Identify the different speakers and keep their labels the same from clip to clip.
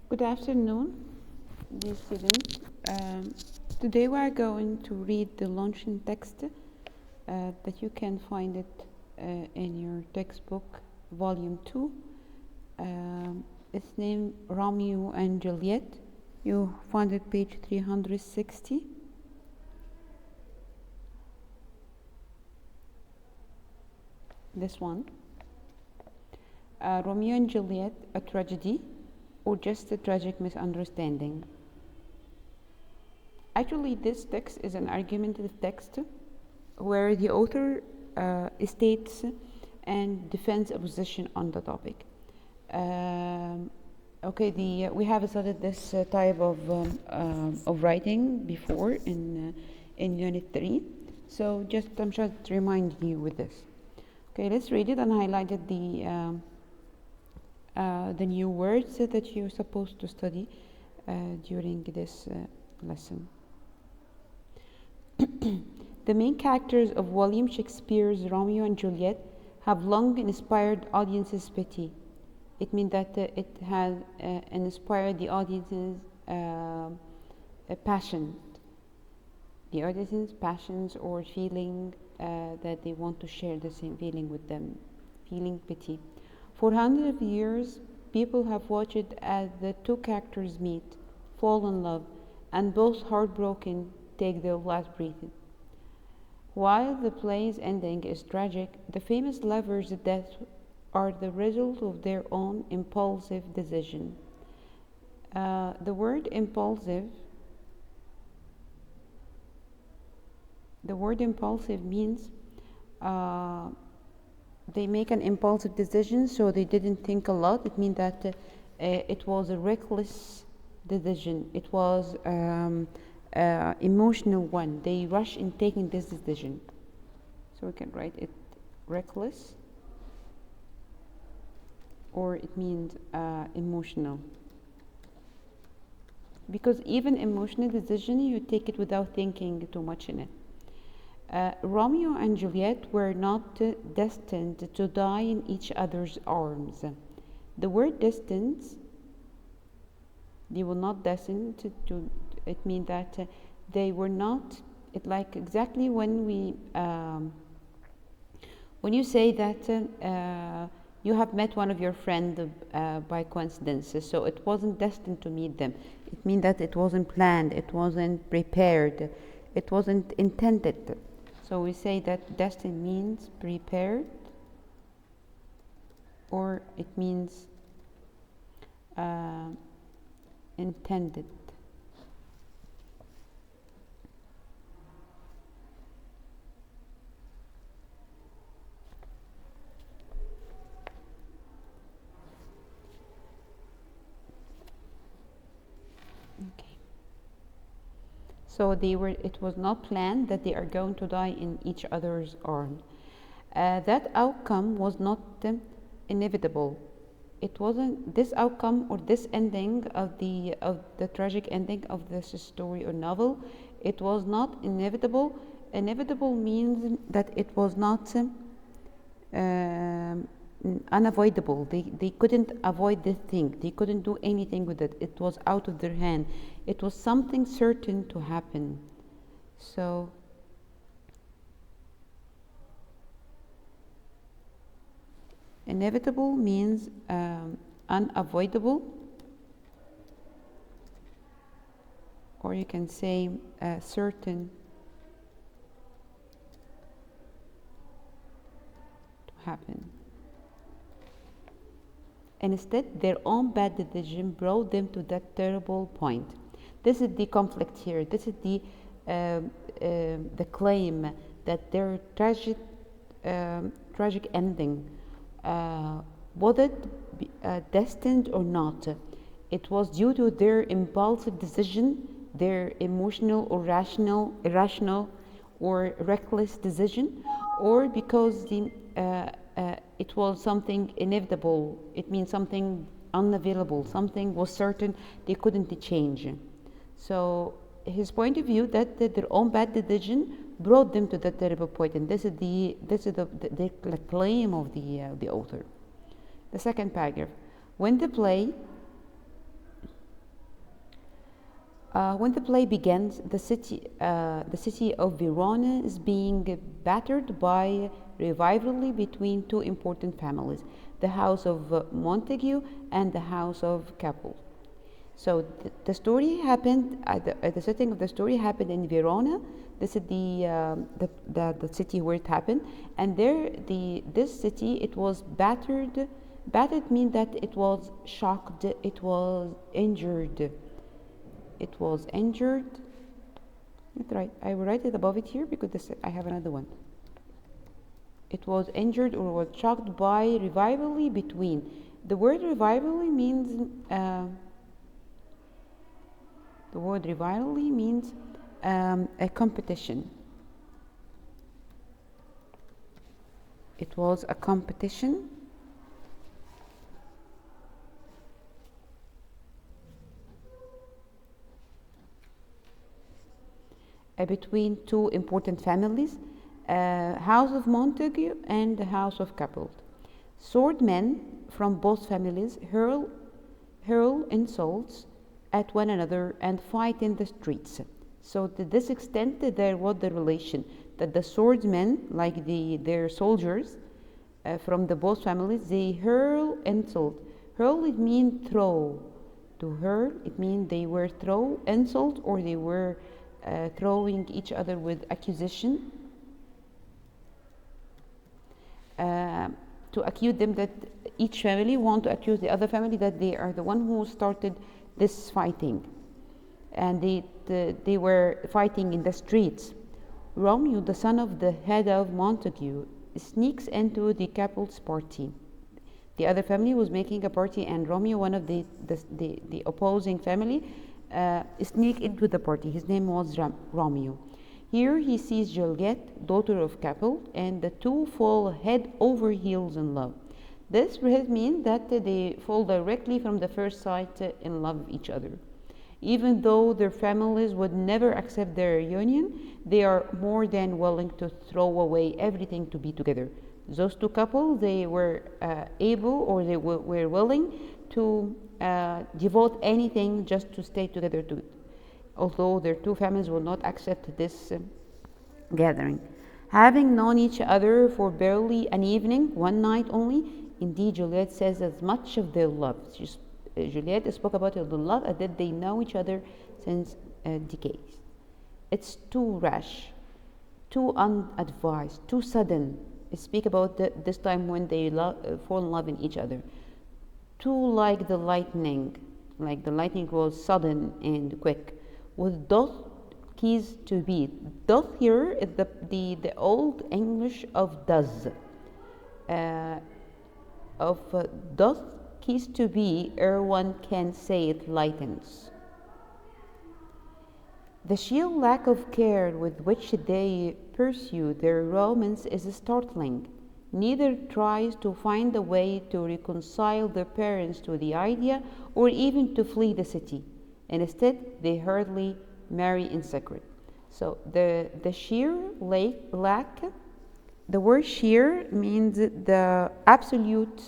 Speaker 1: Good afternoon, dear students. Today we are going to read the launching text that you can find it in your textbook, volume 2. It's named Romeo and Juliet. You find it page 360. This one. Romeo and Juliet, a tragedy, or just a tragic misunderstanding. Actually, this text is an argumentative text where the author states and defends a position on the topic. We have studied this type of writing before in Unit 3. So I'm just to remind you with this. Okay, let's read it and highlighted the new words that you're supposed to study during this lesson. The main characters of William Shakespeare's Romeo and Juliet have long inspired audiences' pity. It means that it has inspired the audience's passion. The audience's passions or feeling that they want to share the same feeling with them, feeling pity. For hundreds of years, people have watched as the two characters meet, fall in love, and both heartbroken take their last breath. While the play's ending is tragic, the famous lovers' deaths are the result of their own impulsive decision. The word impulsive means they make an impulsive decision, so they didn't think a lot. It means that it was a reckless decision. It was emotional one. They rush in taking this decision. So we can write it reckless, or it means emotional. Because even emotional decision, you take it without thinking too much in it. Romeo and Juliet were not destined to die in each other's arms. The word destined, they were not destined to it means that they were not, it like exactly when you say that you have met one of your friends by coincidence, so it wasn't destined to meet them. It means that it wasn't planned, it wasn't prepared, it wasn't intended. So we say that destined means prepared, or it means intended. So it was not planned that they are going to die in each other's arms. That outcome was not inevitable. It wasn't this outcome or this ending of the tragic ending of this story or novel. It was not inevitable. Inevitable means that it was not unavoidable. They couldn't avoid this thing. They couldn't do anything with it. It was out of their hand. It was something certain to happen. So inevitable means unavoidable, or you can say certain to happen. And instead, their own bad decision brought them to that terrible point. This is the conflict here. This is the claim that their tragic ending, was it destined or not? It was due to their impulsive decision, their emotional or irrational or reckless decision, or because it was something inevitable. It means something unavailable, something was certain they couldn't change. So his point of view that their own bad decision brought them to that terrible point, and this is the claim of the author. The second paragraph: when the play When the play begins, the city of Verona is being battered by rivalry between two important families, the house of Montague and the house of Capel. So the story happened the setting of the story happened in Verona. This is the city where it happened, and there this city, it was battered. Battered means that it was shocked, it was injured. It was injured. That's right. I will write it above it here because I have another one. It was injured or was shocked by rivalry between. The word rivalry means a competition. It was a competition between two important families, House of Montague and the House of Capel. Swordmen from both families hurl insults at one another and fight in the streets. So to this extent, there was the relation that the swordsmen, like their soldiers from the both families, they hurl insult. Hurl, it means throw. To hurl, it means they were throw insult, or they were throwing each other with accusation, to accuse them, that each family want to accuse the other family that they are the one who started this fighting, and they were fighting in the streets. Romeo, the son of the head of Montague, sneaks into the Capel's party. The other family was making a party, and Romeo, one of the opposing family, sneak into the party. His name was Romeo. Here he sees Juliet, daughter of Capel, and the two fall head over heels in love. This means that they fall directly from the first sight in love with each other. Even though their families would never accept their union, they are more than willing to throw away everything to be together. Those two couples, they were able, or they were willing to devote anything just to stay together, although their two families will not accept this gathering. Having known each other for barely an evening, one night only, indeed Juliet says as much of their love. Juliet spoke about the love and that they know each other since decades. It's too rash, too unadvised, too sudden. Speak about this time when they fall in love in each other. Too like the lightning was sudden and quick. With doth keys to be. Doth here is the old English of does. Doth keys to be, ere one can say it lightens. The sheer lack of care with which they pursue their romance is startling. Neither tries to find a way to reconcile their parents to the idea, or even to flee the city. Instead, they hurriedly marry in secret. So the sheer lack, the word sheer means the absolute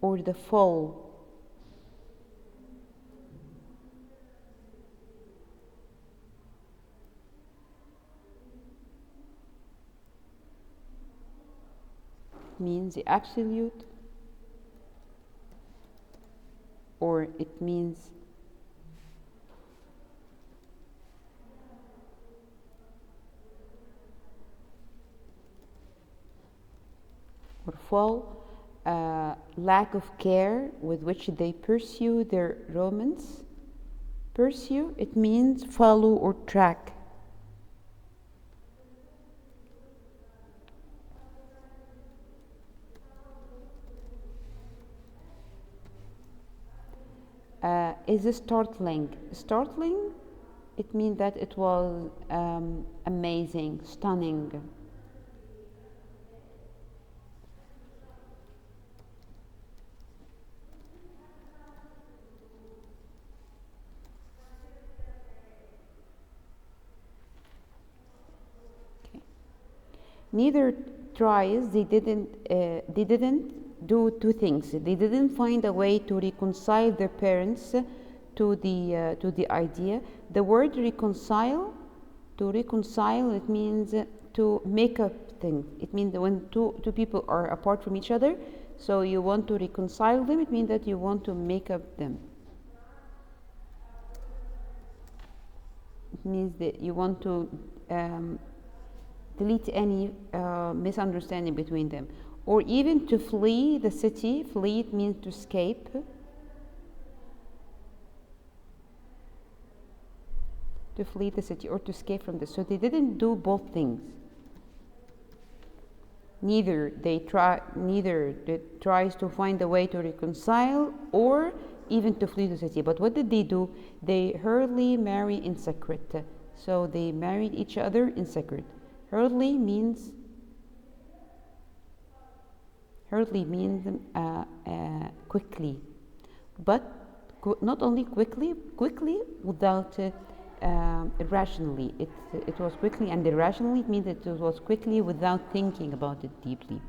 Speaker 1: or the full. Means the absolute, or it means or full lack of care with which they pursue their romance. Pursue, it means follow or track. Is startling. Startling, it means that it was amazing, stunning. Okay. Neither tries. They didn't do two things. They didn't find a way to reconcile their parents to the idea. The word reconcile, to reconcile, it means to make up things. It means that when two people are apart from each other, so you want to reconcile them, it means that you want to make up them. It means that you want to delete any misunderstanding between them. Or even to flee the city. Flee, it means to escape. To flee the city or to escape from this. So they didn't do both things. Neither they tries to find a way to reconcile or even to flee the city. But what did they do? They hurriedly marry in secret. So they married each other in secret. Hurriedly means quickly, but not only quickly without irrationally. It was quickly and irrationally. It means that it was quickly without thinking about it deeply.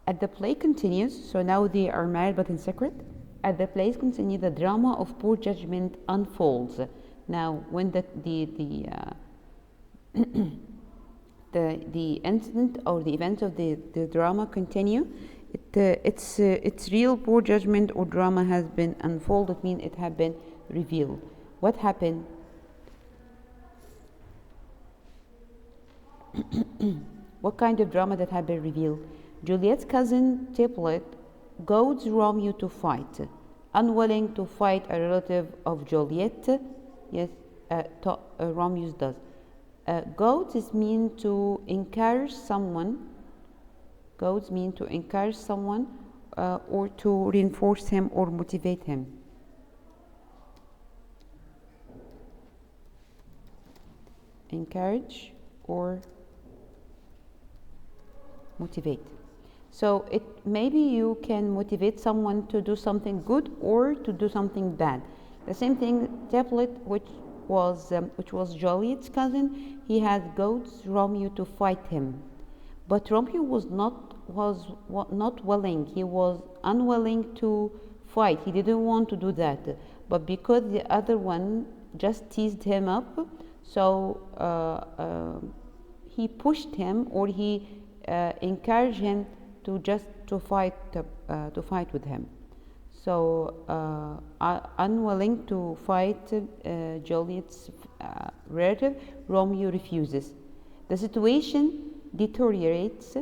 Speaker 1: As the play continues, so now they are married but in secret. As the play continues, the drama of poor judgment unfolds. Now, when the incident or the events of the drama continue, its real poor judgment or drama has been unfolded. Means it has been revealed. What happened? What kind of drama that had been revealed? Juliet's cousin Tablet goads Romeo to fight. Unwilling to fight a relative of Juliet, yes, Romeo does. Goads mean to encourage someone. Goads mean to encourage someone or to reinforce him or motivate him. Encourage or motivate. So maybe you can motivate someone to do something good or to do something bad. The same thing, Tablet, which was Juliet's cousin, he had goads Romeo to fight him, but Romeo was not willing. He was unwilling to fight. He didn't want to do that. But because the other one just teased him up, so he pushed him or he encouraged him to fight with him. So unwilling to fight Juliet's relative, Romeo refuses. The situation deteriorates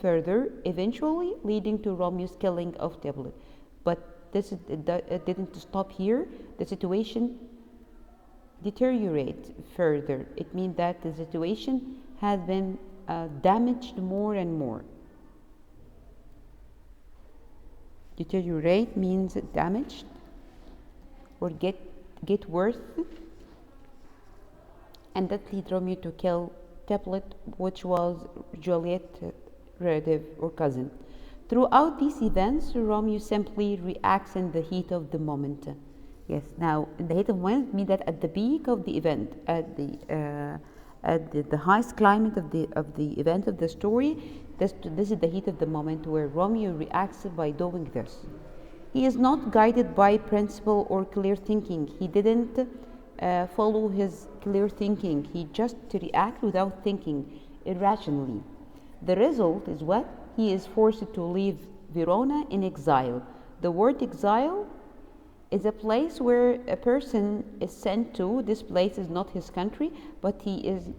Speaker 1: further, eventually leading to Romeo's killing of Tablet. But it didn't stop here. The situation deteriorates further. It means that the situation has been damaged more and more. Deteriorate means damaged or get worse, and that led Romeo to kill Tablet, which was Juliet's relative or cousin. Throughout these events, Romeo simply reacts in the heat of the moment. Yes, now in the heat of the moment means that at the peak of the event, at the highest climate of the event of the story, this is the heat of the moment where Romeo reacts by doing this. He is not guided by principle or clear thinking. He didn't follow his clear thinking. He just reacts without thinking, irrationally. The result is what? He is forced to leave Verona in exile. The word exile is a place where a person is sent to. This place is not his country, but he is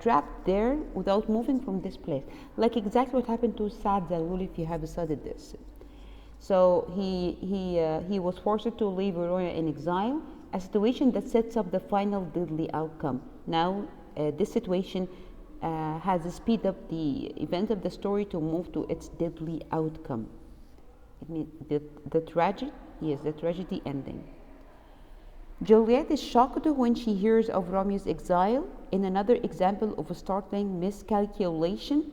Speaker 1: trapped there without moving from this place. Like exactly what happened to Saad Zalul, if you have studied this. So he was forced to leave Verona in exile, a situation that sets up the final deadly outcome. Now this situation has speed up the event of the story to move to its deadly outcome. It means the tragedy. Yes, the tragedy ending. Juliet is shocked when she hears of Romeo's exile. In another example of a startling miscalculation.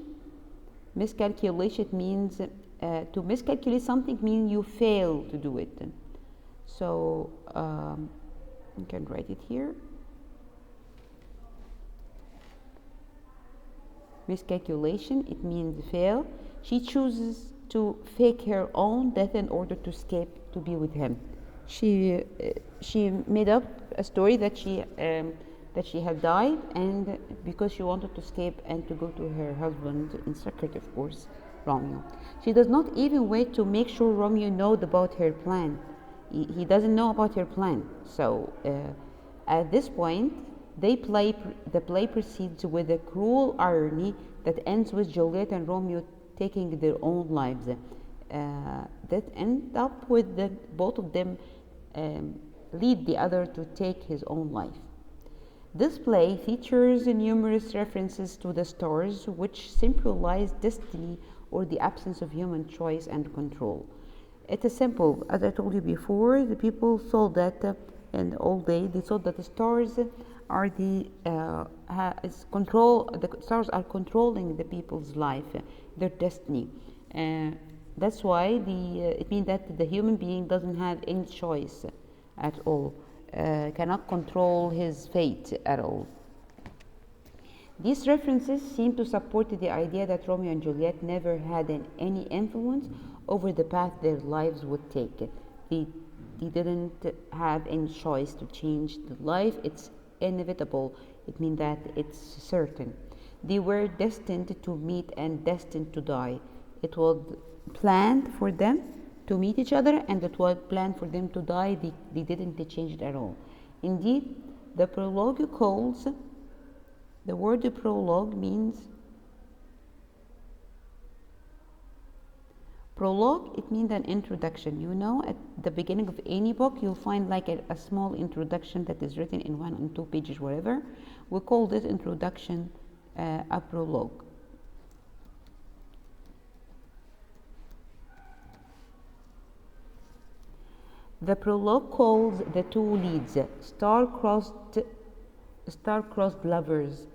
Speaker 1: Miscalculation means to miscalculate something means you fail to do it. So you can write it here. miscalculation, it means fail. She chooses to fake her own death in order to escape to be with him. She made up a story that she had died, and because she wanted to escape and to go to her husband in secret, of course, Romeo. She does not even wait to make sure Romeo knows about her plan. He doesn't know about her plan. So at this point, the play proceeds with a cruel irony that ends with Juliet and Romeo taking their own lives. That end up with both of them lead the other to take his own life. This play features numerous references to the stars, which symbolize destiny or the absence of human choice and control. It is simple. As I told you before, the people thought that in the old day, they thought that the stars are the stars are controlling the people's life, their destiny. That's why it means that the human being doesn't have any choice at all, cannot control his fate at all. These references seem to support the idea that Romeo and Juliet never had any influence over the path their lives would take. They didn't have any choice to change the life. It's inevitable. It means that it's certain. They were destined to meet and destined to die. It was planned for them to meet each other, and it was planned for them to die. They didn't change it at all. Indeed, the word prologue means prologue. It means an introduction. You know, at the beginning of any book, you'll find like a small introduction that is written in 1 and 2 pages, whatever. We call this introduction a prologue. The prologue calls the two leads star-crossed lovers.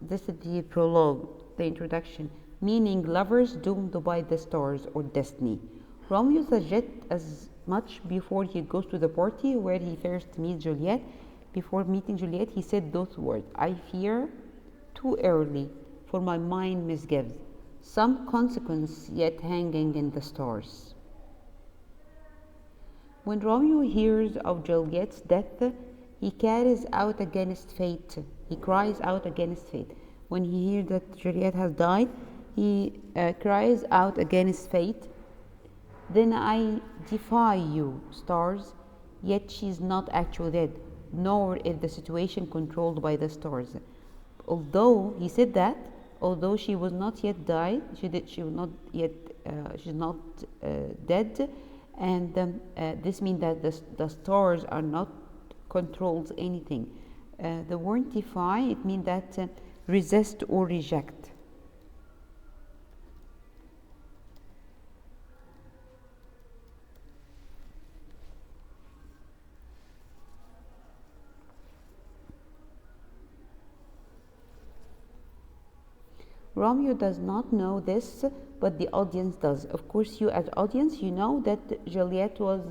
Speaker 1: This is the prologue, the introduction, meaning lovers doomed by the stars or destiny. Romeo suggests as much before he goes to the party where he first meets Juliet. Before meeting Juliet, he said those words: I fear too early, for my mind misgives, some consequence yet hanging in the stars. When Romeo hears of Juliet's death, he cries out against fate. He cries out against fate. When he hears that Juliet has died, he cries out against fate. Then I defy you, stars, yet she's not actually dead, nor is the situation controlled by the stars. Although he said that, although she was not yet died, she's not dead, and this means that the stars are not controls anything. The word defy, it means that resist or reject. Romeo does not know this, but the audience does. Of course, you as audience, you know that Juliet was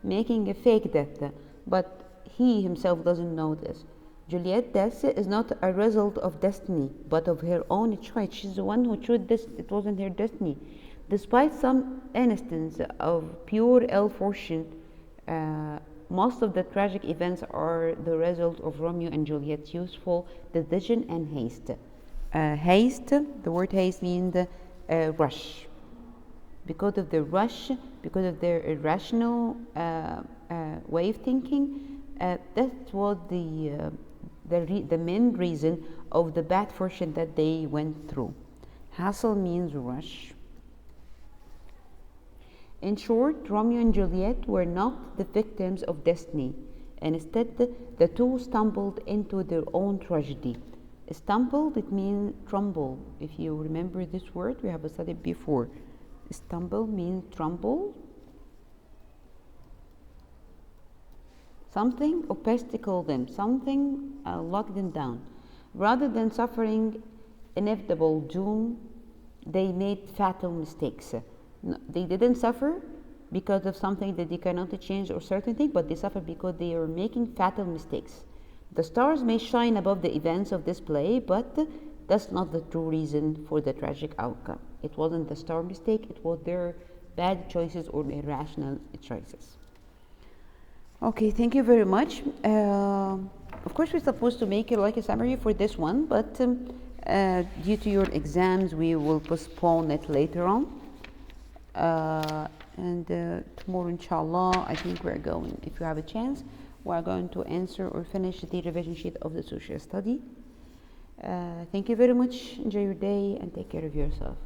Speaker 1: making a fake death, but he himself doesn't know this. Juliet's death is not a result of destiny, but of her own choice. She's the one who chose this. It wasn't her destiny. Despite some instance of pure ill fortune, most of the tragic events are the result of Romeo and Juliet's youthful decision and haste. The word haste means rush. Because of the rush, because of their irrational way of thinking, that was the main reason of the bad fortune that they went through. Hassle means rush. In short, Romeo and Juliet were not the victims of destiny, and instead the two stumbled into their own tragedy. Stumbled, it means tremble. If you remember this word, we have studied before. Stumble means tremble. Something obstacle them, something locked them down. Rather than suffering inevitable doom, they made fatal mistakes. No, they didn't suffer because of something that they cannot change or certain thing, but they suffered because they are making fatal mistakes. The stars may shine above the events of this play, but That's not the true reason for the tragic outcome. It wasn't the star mistake, it was their bad choices or irrational choices. Okay, thank you very much. Of course, we're supposed to make like a summary for this one, but due to your exams, we will postpone it later on. And tomorrow, inshallah, I think we're going, if you have a chance, we're going to answer or finish the revision sheet of the social study. Thank you very much. Enjoy your day and take care of yourself.